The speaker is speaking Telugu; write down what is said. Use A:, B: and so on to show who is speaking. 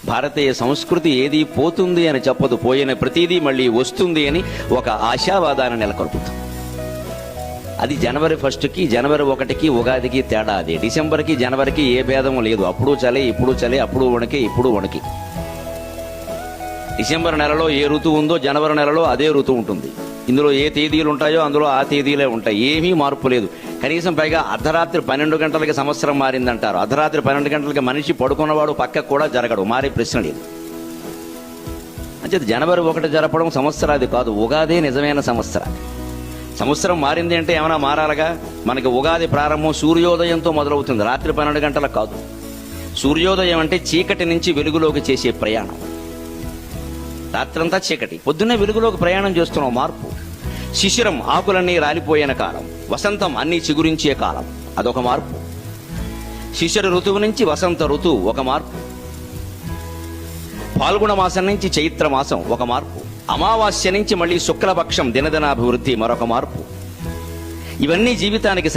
A: భారతీయ సంస్కృతి ఏది పోతుంది అని చెప్పదు, పోయిన ప్రతిదీ మళ్ళీ వస్తుంది అని ఒక ఆశావాదాన్ని నెలకొల్పుతుంది. అది జనవరి 1కి జనవరి 1కి ఉగాదికి తేడా. అది డిసెంబర్కి జనవరికి ఏ భేదము లేదు. అప్పుడు చలి, ఇప్పుడు చలి, అప్పుడు వణికి, ఇప్పుడు వణికి. డిసెంబర్ నెలలో ఏ ఋతువు ఉందో జనవరి నెలలో అదే ఋతువు ఉంటుంది. ఇందులో ఏ తేదీలు ఉంటాయో అందులో ఆ తేదీలే ఉంటాయి. ఏమీ మార్పు లేదు. కనీసం పైగా అర్ధరాత్రి 12 గంటలకి సంవత్సరం మారిందంటారు. అర్ధరాత్రి 12 గంటలకి మనిషి పడుకున్నవాడు పక్కకు కూడా జరగడు. మారే ప్రశ్న లేదు. అంటే జనవరి 1 జరపడం సంవత్సరాది కాదు, ఉగాదే నిజమైన సంవత్సరాది. సంవత్సరం మారింది అంటే ఏమైనా మారాలగా. మనకి ఉగాది ప్రారంభం సూర్యోదయంతో మొదలవుతుంది, రాత్రి 12 గంటలకు కాదు. సూర్యోదయం అంటే చీకటి నుంచి వెలుగులోకి చేసే ప్రయాణం. రాత్రంతా చీకటి, పొద్దున్నే వెలుగులోకి ప్రయాణం చేస్తున్నాం. మార్పు. శిశిరం, ఆకులన్నీ రాలిపోయిన కాలం. వసంతం, అన్నీ చిగురించే కాలం, అదొక మార్పు. శిశిర ఋతువు నుంచి వసంత ఋతువు ఒక మార్పు. పాల్గొన మాసం నుంచి చైత్ర మాసం ఒక మార్పు. అమావాస్య నుంచి మళ్ళీ శుక్లపక్షం దినదినాభివృద్ధి మరొక మార్పు. ఇవన్నీ జీవితానికి